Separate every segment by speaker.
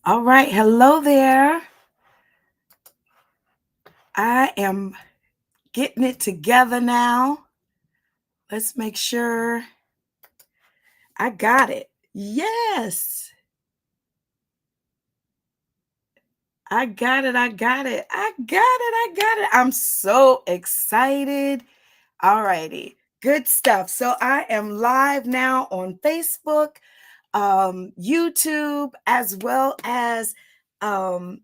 Speaker 1: All right. Hello there. I am getting it together now. Let's make sure I got it. Yes. I got it. I got it. I got it. I got it. I'm so excited. All righty. Good stuff. So I am live now on Facebook, YouTube, as well as um,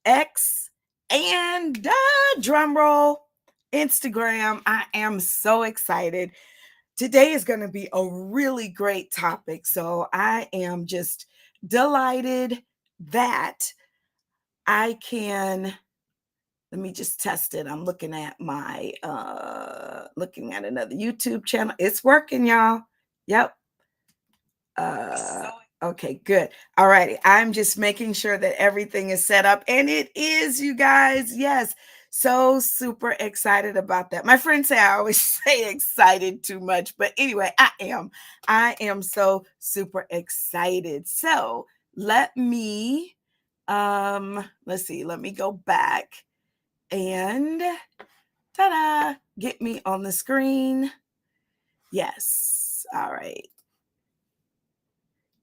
Speaker 1: X and drum roll, Instagram. I am so excited. Today is going to be a really great topic. So I am just delighted that I can. Let me just test it. I'm looking at my looking at another YouTube channel. It's working, y'all. Yep. Okay, good. All righty. I'm just making sure that everything is set up, and it is, you guys. Yes. So super excited about that. My friends say I always say excited too much, but anyway, I am. I am so super excited. So let's see, let me go back and ta-da, get me on the screen. Yes. All right.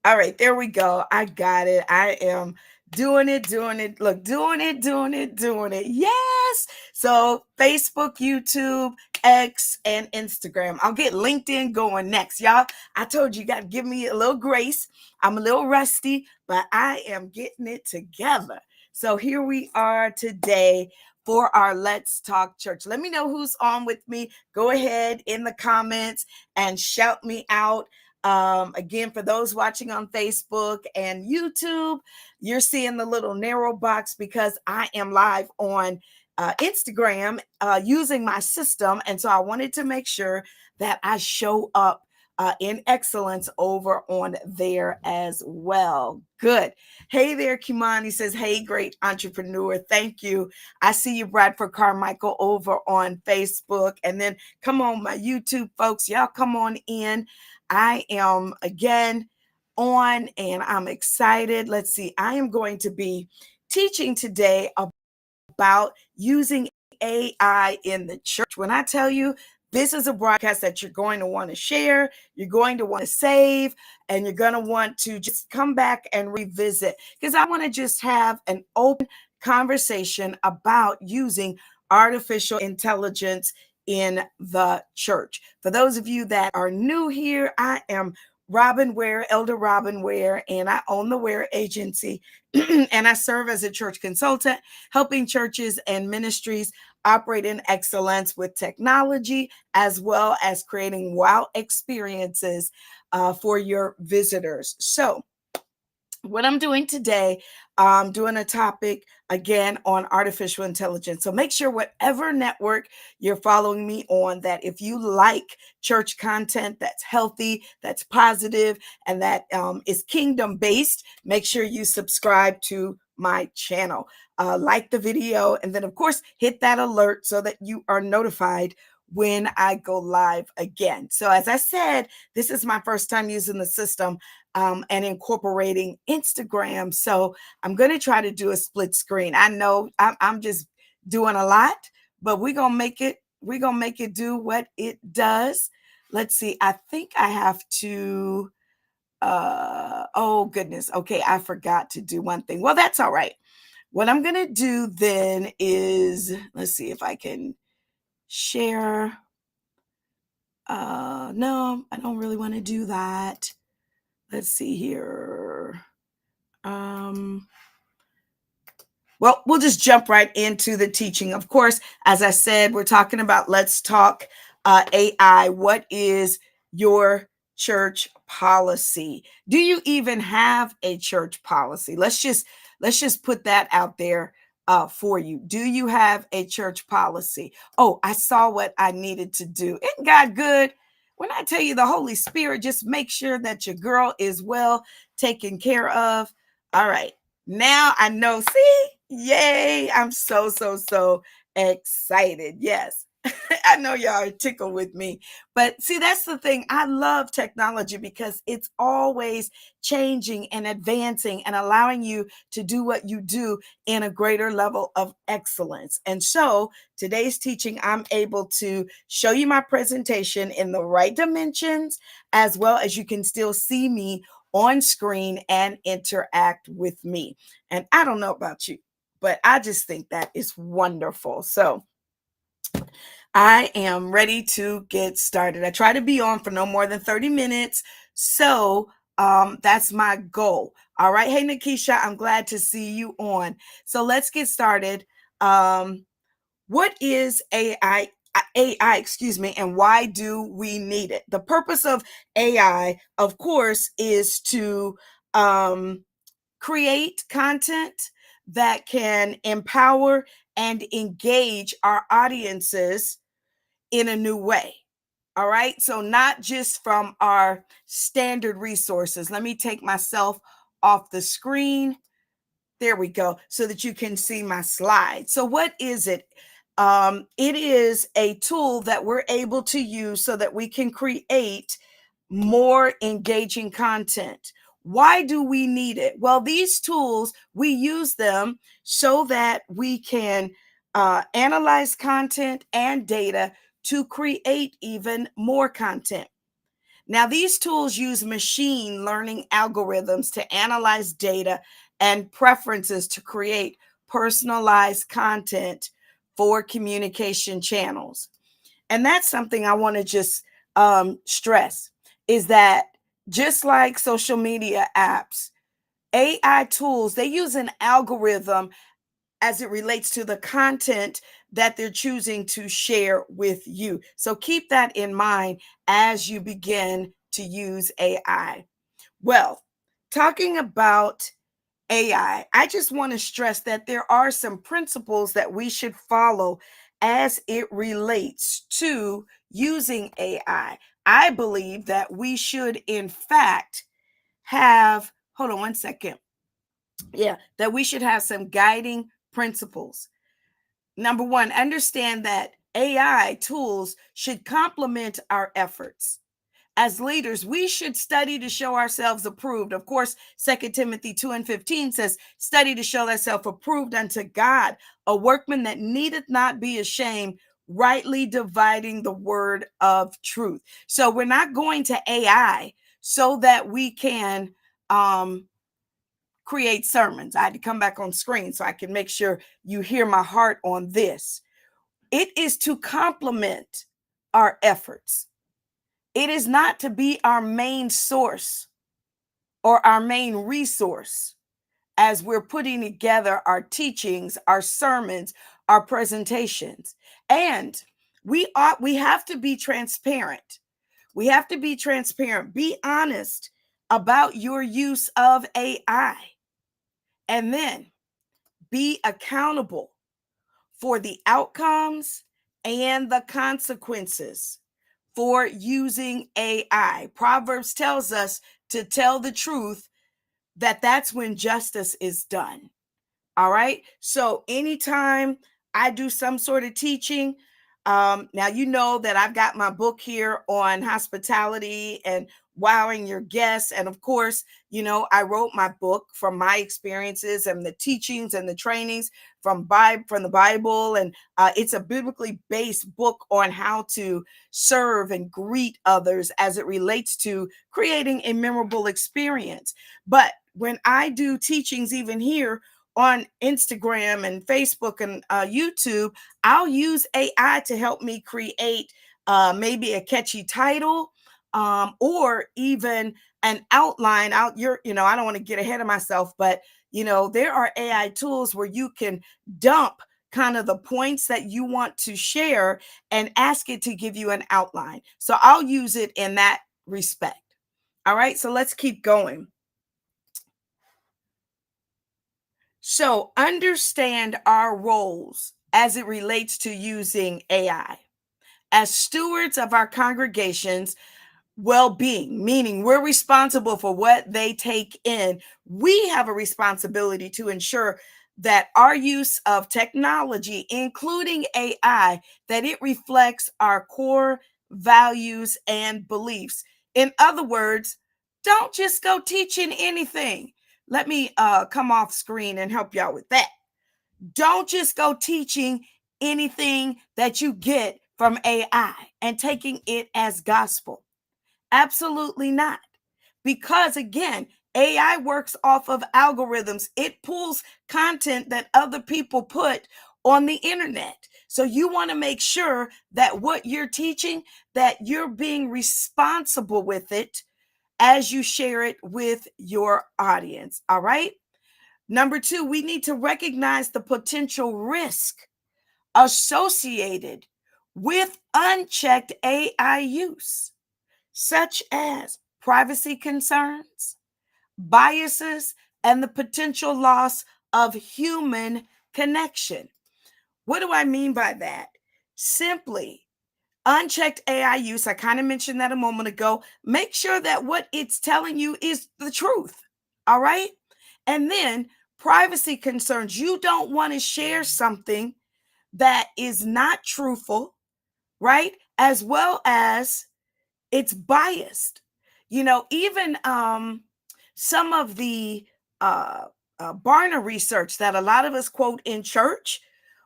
Speaker 1: All right, there we go. I got it. I am doing it, doing it. Look, doing it, doing it, doing it. Yes. So Facebook, YouTube, X, and Instagram. I'll get LinkedIn going next. Y'all, I told you, you got to give me a little grace. I'm a little rusty, but I am getting it together. So here we are today for our Let's Talk Church. Let me know who's on with me. Go ahead in the comments and shout me out. Again, for those watching on Facebook and YouTube, you're seeing the little narrow box because I am live on Instagram using my system. And so I wanted to make sure that I show up in excellence over on there as well. Good. Hey there, Kimani says, hey, great entrepreneur. Thank you. I see you, Bradford Carmichael, over on Facebook. And then come on, my YouTube folks, y'all come on in. I am again on and I'm excited. Let's see, I am going to be teaching today about using AI in the church. When I tell you, this is a broadcast that you're going to want to share, you're going to want to save, and you're going to want to just come back and revisit because I want to just have an open conversation about using artificial intelligence in the church. For those of you that are new here, I am Robin Ware, Elder Robin Ware, and I own the Ware Agency, and I serve as a church consultant, helping churches and ministries operate in excellence with technology, as well as creating wow experiences for your visitors. So, what I'm doing today, I'm doing a topic again on artificial intelligence. So make sure whatever network you're following me on, that if you like church content that's healthy, that's positive, and that is kingdom based, make sure you subscribe to my channel. Like the video, and then of course hit that alert so that you are notified when I go live again. So as I said, this is my first time using the system and incorporating Instagram. So I'm going to try to do a split screen. I know I'm just doing a lot, but we're going to make it. We're going to make it do what it does. Let's see. I think I have to. Oh, goodness. Okay. I forgot to do one thing. Well, that's all right. What I'm going to do then is, let's see if I can share. No, I don't really want to do that. Let's see here. Well, we'll just jump right into the teaching. Of course, as I said, we're talking about Let's Talk AI. What is your church policy? Do you even have a church policy? Let's just put that out there for you. Do you have a church policy? Oh, I saw what I needed to do. Isn't God good? When I tell you the Holy Spirit, just make sure that your girl is well taken care of. All right. Now I know. See, yay. I'm so excited. Yes. I know y'all are tickled with me, but see, that's the thing. I love technology because it's always changing and advancing and allowing you to do what you do in a greater level of excellence. And so today's teaching, I'm able to show you my presentation in the right dimensions, as well as you can still see me on screen and interact with me. And I don't know about you, but I just think that is wonderful. So I am ready to get started. I try to be on for no more than 30 minutes. So that's my goal. All right. Hey, Nikisha, I'm glad to see you on. So let's get started. What is AI? AI, excuse me, and why do we need it? The purpose of AI, of course, is to create content that can empower and engage our audiences in a new way. All right. So, not just from our standard resources. Let me take myself off the screen. There we go, so that you can see my slide. So, what is it? It is a tool that we're able to use so that we can create more engaging content. Why do we need it? Well, these tools, we use them so that we can analyze content and data to create even more content. Now, these tools use machine learning algorithms to analyze data and preferences to create personalized content for communication channels. And that's something I want to just stress is that just like social media apps, AI tools, they use an algorithm as it relates to the content that they're choosing to share with you. So keep that in mind as you begin to use AI. Well, talking about AI, I just want to stress that there are some principles that we should follow as it relates to using AI. I believe that we should, in fact, have, hold on one second. Yeah, that we should have some guiding principles. Number one, understand that AI tools should complement our efforts. As leaders, we should study to show ourselves approved. Of course, 2 Timothy 2:15 says, study to show thyself approved unto God, a workman that needeth not be ashamed, rightly dividing the word of truth. So we're not going to AI so that we can create sermons. I had to come back on screen so I can make sure you hear my heart on this. It is to complement our efforts. It is not to be our main source or our main resource as we're putting together our teachings, our sermons, our presentations. And we have to be transparent. We have to be transparent. Be honest about your use of AI. And then be accountable for the outcomes and the consequences for using AI. Proverbs tells us to tell the truth, that that's when justice is done. All right. So anytime I do some sort of teaching, now you know that I've got my book here on hospitality and wowing your guests. And of course, you know, I wrote my book from my experiences and the teachings and the trainings from the Bible. And it's a biblically based book on how to serve and greet others as it relates to creating a memorable experience. But when I do teachings, even here on Instagram and Facebook and YouTube, I'll use AI to help me create maybe a catchy title or even an outline out I don't want to get ahead of myself, but there are AI tools where you can dump kind of the points that you want to share and ask it to give you an outline. So I'll use it in that respect. All right, so let's keep going. So understand our roles as it relates to using AI. As stewards of our congregations' well-being, meaning we're responsible for what they take in, we have a responsibility to ensure that our use of technology, including AI, that it reflects our core values and beliefs. In other words, don't just go teaching anything. Let me come off screen and help y'all with that. Don't just go teaching anything that you get from AI and taking it as gospel. Absolutely not. Because again, AI works off of algorithms. It pulls content that other people put on the internet. So you want to make sure that what you're teaching, that you're being responsible with it as you share it with your audience. All right. Number two, we need to recognize the potential risk associated with unchecked AI use, such as privacy concerns, biases, and the potential loss of human connection. What do I mean by that? Simply, unchecked AI use, I kind of mentioned that a moment ago. Make sure that what it's telling you is the truth. All right. And then privacy concerns. You don't want to share something that is not truthful, right? As well as it's biased. Even some of the uh, Barna research that a lot of us quote in church,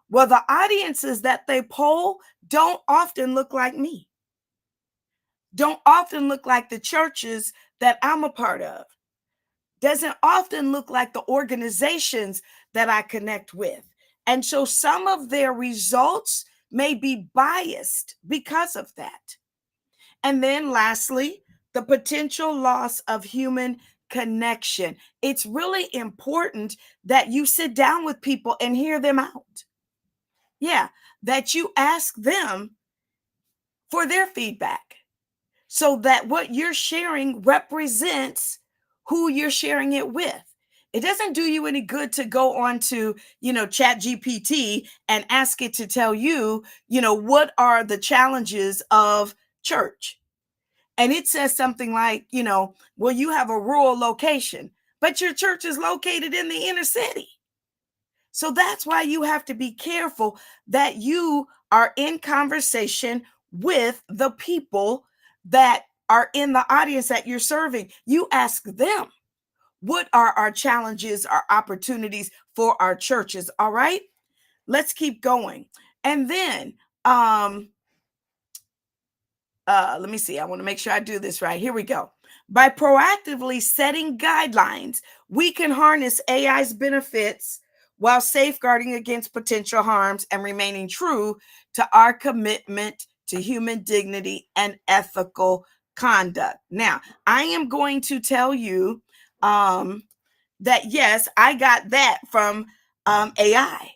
Speaker 1: well, the audiences that they poll don't often look like me, don't often look like the churches that I'm a part of, doesn't often look like the organizations that I connect with. And so some of their results may be biased because of that. And then lastly, the potential loss of human connection. It's really important that you sit down with people and hear them out. Yeah, that you ask them for their feedback so that what you're sharing represents who you're sharing it with. It doesn't do you any good to go on to, Chat GPT and ask it to tell you, what are the challenges of church. And it says something like, well, you have a rural location, but your church is located in the inner city. So that's why you have to be careful that you are in conversation with the people that are in the audience that you're serving. You ask them, what are our challenges, our opportunities for our churches? All right, let's keep going. And then, let me see. I want to make sure I do this right. Here we go. By proactively setting guidelines, we can harness AI's benefits while safeguarding against potential harms and remaining true to our commitment to human dignity and ethical conduct. Now, I am going to tell you that, yes, I got that from AI.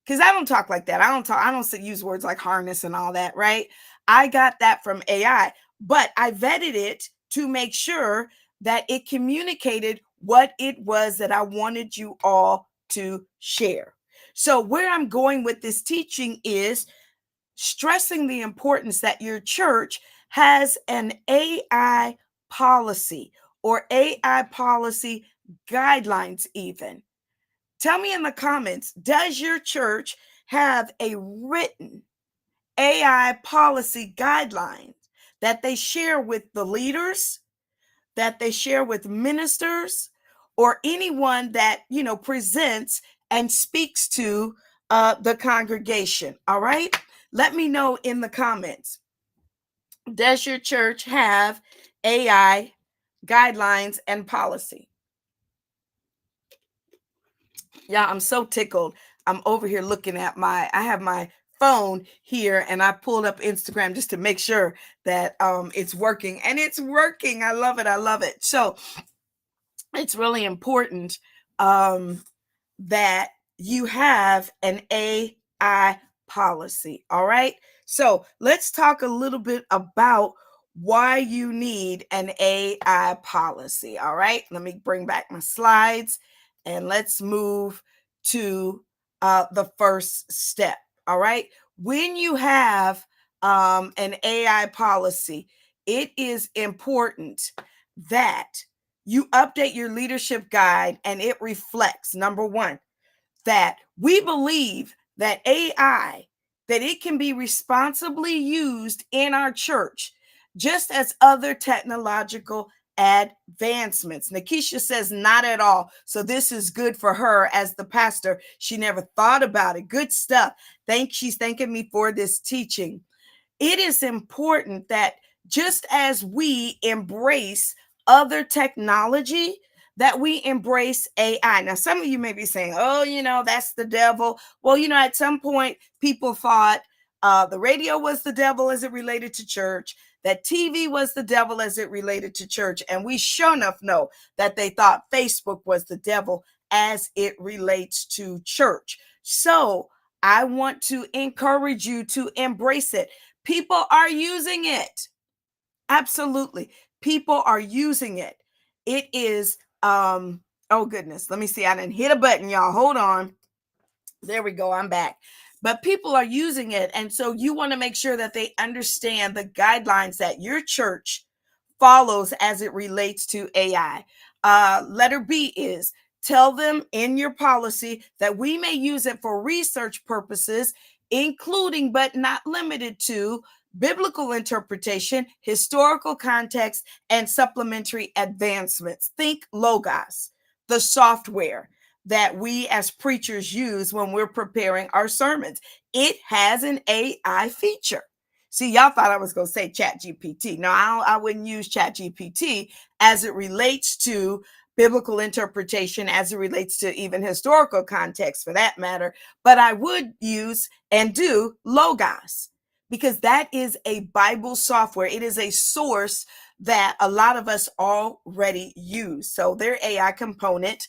Speaker 1: Because I don't talk like that. I don't use words like harness and all that, right? I got that from AI, but I vetted it to make sure that it communicated what it was that I wanted you all to share. So where I'm going with this teaching is stressing the importance that your church has an AI policy or AI policy guidelines even. Tell me in the comments, does your church have a written AI policy guidelines that they share with the leaders, that they share with ministers, or anyone that, presents and speaks to the congregation? All right. Let me know in the comments. Does your church have AI guidelines and policy? Yeah, I'm so tickled. I'm over here looking at I have my phone here and I pulled up Instagram just to make sure that it's working, and it's working. I love it. I love it. So it's really important that you have an AI policy. All right. So let's talk a little bit about why you need an AI policy. All right. Let me bring back my slides and let's move to the first step. All right. When you have an AI policy, it is important that you update your leadership guide and it reflects, number one, that we believe that AI, that it can be responsibly used in our church, just as other technological advancements. Nakisha says not at all. So this is good for her as the pastor. She never thought about it. Good stuff. She's thanking me for this teaching. It is important that just as we embrace other technology, that we embrace AI. Now, some of you may be saying, oh, that's the devil. Well, at some point, people thought the radio was the devil as it related to church, that TV was the devil as it related to church. And we sure enough know that they thought Facebook was the devil as it relates to church. So I want to encourage you to embrace it. People are using it. Absolutely. People are using it. It is, oh goodness. Let me see. I didn't hit a button, y'all. Hold on. There we go. I'm back. But people are using it. And so you want to make sure that they understand the guidelines that your church follows as it relates to AI. Letter B is tell them in your policy that we may use it for research purposes, including but not limited to biblical interpretation, historical context, and supplementary advancements. Think Logos, the software that we as preachers use when we're preparing our sermons. It has an AI feature. See, y'all thought I was going to say Chat GPT. No, I wouldn't use Chat GPT as it relates to biblical interpretation, as it relates to even historical context for that matter. But I would use and do Logos, because that is a Bible software. It is a source that a lot of us already use. So their AI component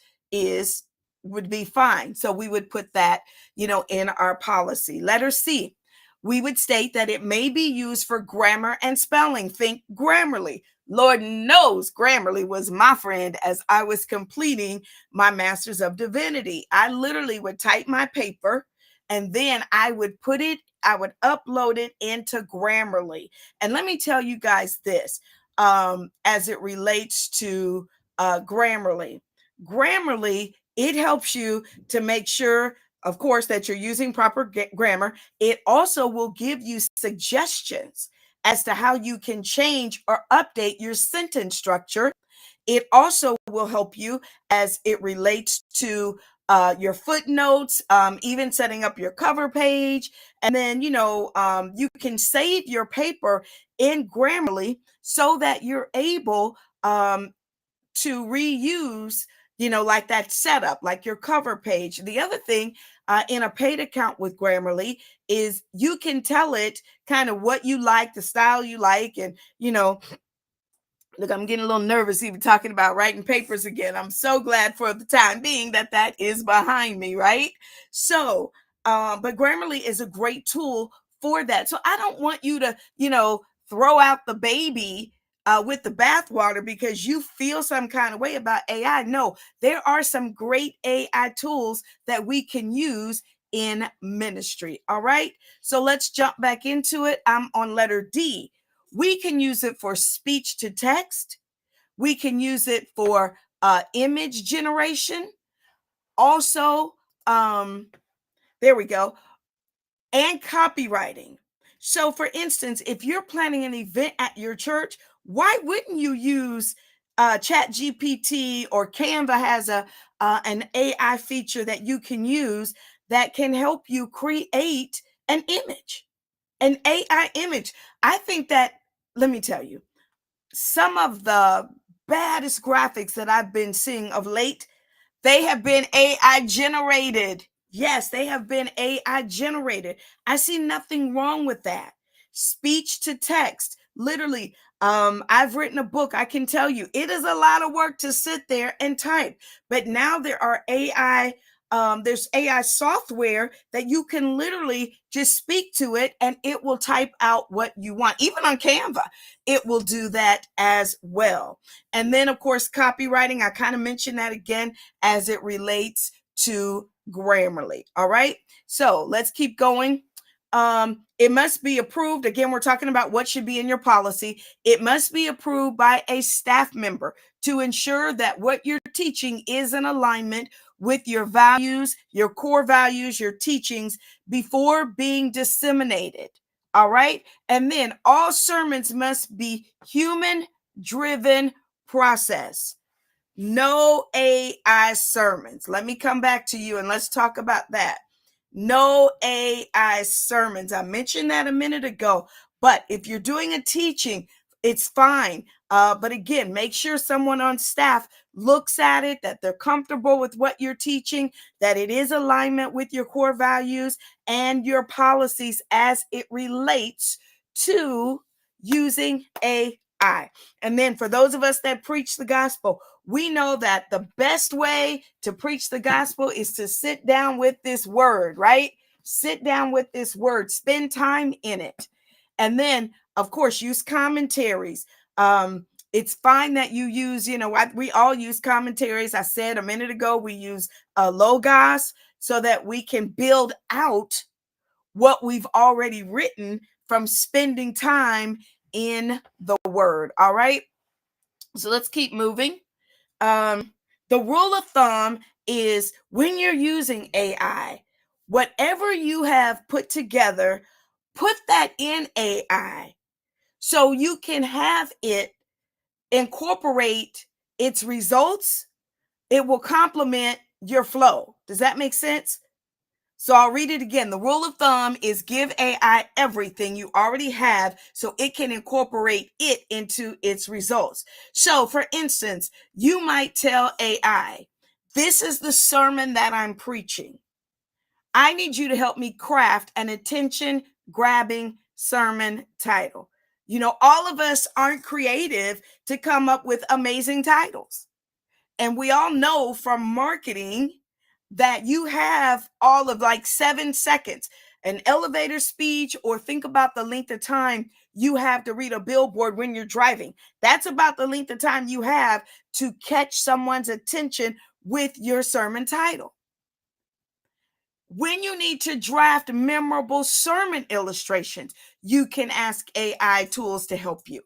Speaker 1: would be fine. So we would put that, in our policy. Letter C, we would state that it may be used for grammar and spelling. Think Grammarly. Lord knows Grammarly was my friend as I was completing my Master's of Divinity. I literally would type my paper and then I would upload it into Grammarly. And let me tell you guys this, as it relates to Grammarly. Grammarly, it helps you to make sure, of course, that you're using proper grammar. It also will give you suggestions as to how you can change or update your sentence structure. It also will help you as it relates to your footnotes, even setting up your cover page. And then, you can save your paper in Grammarly so that you're able to reuse, like that setup, like your cover page. The other thing in a paid account with Grammarly is you can tell it kind of what you like, the style you like, and, look, I'm getting a little nervous even talking about writing papers again. I'm so glad for the time being that is behind me, right? So, but Grammarly is a great tool for that. So I don't want you to, throw out the baby with the bathwater because you feel some kind of way about AI. No, there are some great AI tools that we can use in ministry. All right. So let's jump back into it. I'm on letter D. We can use it for speech to text. We can use it for image generation. Also, there we go. And copywriting. So for instance, if you're planning an event at your church, why wouldn't you use Chat GPT, or Canva has an AI feature that you can use that can help you create an image, an AI image. I think that, let me tell you, some of the baddest graphics that I've been seeing of late, they have been AI generated. Yes, they have been AI generated. I see nothing wrong with that. Speech to text, literally. I've written a book. I can tell you it is a lot of work to sit there and type, but now there are there's AI software that you can literally just speak to it and it will type out what you want. Even on Canva, it will do that as well. And then, of course, copywriting, I kind of mentioned that again as it relates to Grammarly. All right. So let's keep going. It must be approved. Again, we're talking about what should be in your policy. It must be approved by a staff member to ensure that what you're teaching is in alignment with your values, your core values, your teachings before being disseminated. All right. And then all sermons must be human driven process. No AI sermons. Let me come back to you and let's talk about that. No AI sermons. I mentioned that a minute ago, but if you're doing a teaching, it's fine. But again, make sure someone on staff looks at it, that they're comfortable with what you're teaching, that it is alignment with your core values and your policies as it relates to using AI. And then for those of us that preach the gospel, we know that the best way to preach the gospel is to sit down with this word, right? Sit down with this word, spend time in it. And then, of course, use commentaries. It's fine that you use, we all use commentaries. I said a minute ago, we use Logos so that we can build out what we've already written from spending time in the word. All right. So let's keep moving. The rule of thumb is when you're using AI, whatever you have put together, put that in AI so you can have it incorporate its results. It will complement your flow. Does that make sense? So I'll read it again. The rule of thumb is give AI everything you already have so it can incorporate it into its results. So for instance, you might tell AI, this is the sermon that I'm preaching. I need you to help me craft an attention grabbing sermon title. All of us aren't creative to come up with amazing titles. And we all know from marketing that you have all of like 7 seconds, an elevator speech, or think about the length of time you have to read a billboard when you're driving. That's about the length of time you have to catch someone's attention with your sermon title. When you need to draft memorable sermon illustrations, you can ask AI tools to help you.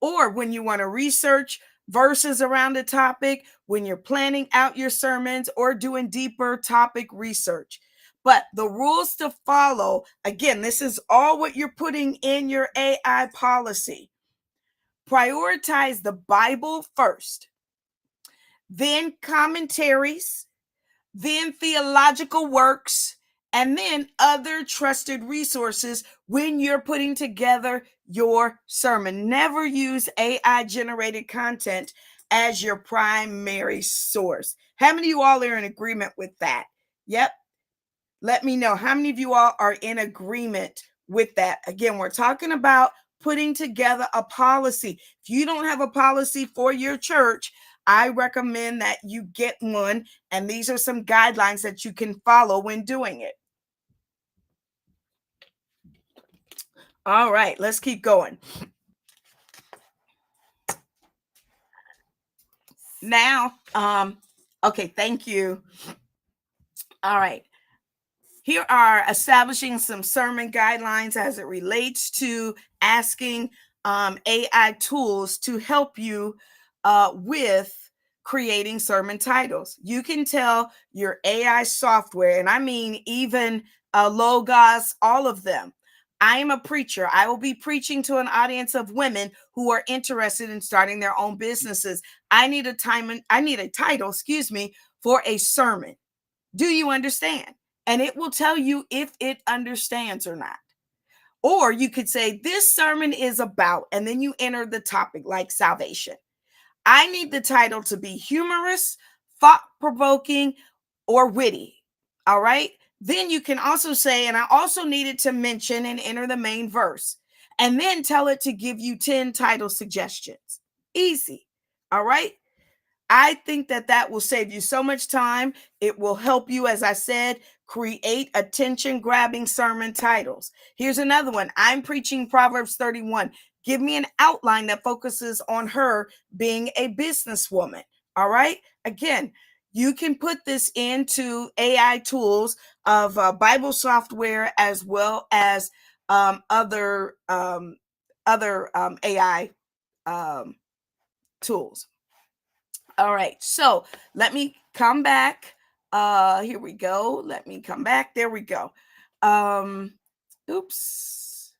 Speaker 1: Or when you want to research verses around a topic, when you're planning out your sermons or doing deeper topic research. But the rules to follow, again, this is all what you're putting in your AI policy. Prioritize the Bible first, then commentaries, then theological works, and then other trusted resources when you're putting together your sermon. Never use AI generated content as your primary source. How many of you all are in agreement with that? Yep. Let me know how many of you all are in agreement with that. Again, we're talking about putting together a policy. If you don't have a policy for your church, I recommend that you get one. And these are some guidelines that you can follow when doing it. All right, let's keep going. Now, okay, thank you. All right. Here are establishing some sermon guidelines as it relates to asking AI tools to help you with creating sermon titles. You can tell your AI software, and I mean even Logos, all of them. I am a preacher. I will be preaching to an audience of women who are interested in starting their own businesses. I need a title, for a sermon. Do you understand? And it will tell you if it understands or not. Or you could say, this sermon is about, and then you enter the topic like salvation. I need the title to be humorous, thought-provoking, or witty. All right. Then you can also say, and I also needed to mention and enter the main verse. And then tell it to give you 10 title suggestions. Easy. All right. I think that will save you so much time. It will help you, as I said, create attention-grabbing sermon titles. Here's another one. I'm preaching Proverbs 31. Give me an outline that focuses on her being a businesswoman. All right? Again, you can put this into AI tools of Bible software as well as other AI tools. All right, so let me come back Here we go. Let me come back. There we go. Oops.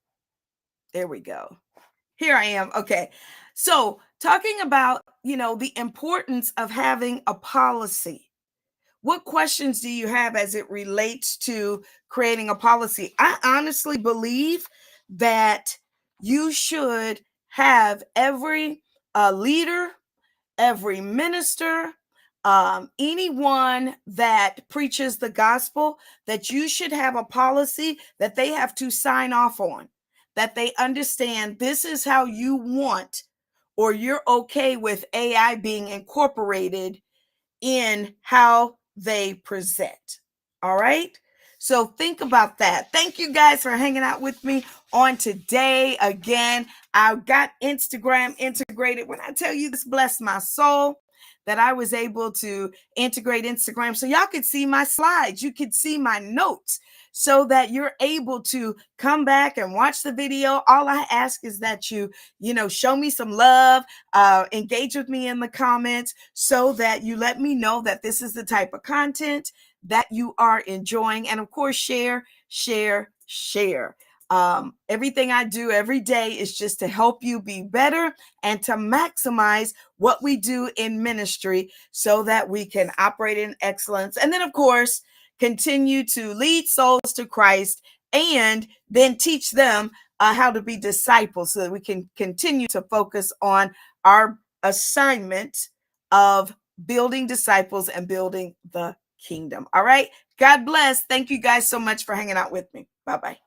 Speaker 1: There we go. Here I am. Okay. So, talking about, the importance of having a policy. What questions do you have as it relates to creating a policy? I honestly believe that you should have every leader, every minister, anyone that preaches the gospel, that you should have a policy that they have to sign off on, that they understand this is how you want, or you're okay with AI being incorporated in how they present. All right. So think about that. Thank you guys for hanging out with me on today. Again, I got Instagram integrated. When I tell you this blessed my soul, that I was able to integrate Instagram so y'all could see my slides. You could see my notes so that you're able to come back and watch the video. All I ask is that you show me some love, engage with me in the comments so that you let me know that this is the type of content that you are enjoying. And of course, share. Everything I do every day is just to help you be better and to maximize what we do in ministry so that we can operate in excellence. And then, of course, continue to lead souls to Christ and then teach them how to be disciples so that we can continue to focus on our assignment of building disciples and building the kingdom. All right. God bless. Thank you guys so much for hanging out with me. Bye-bye.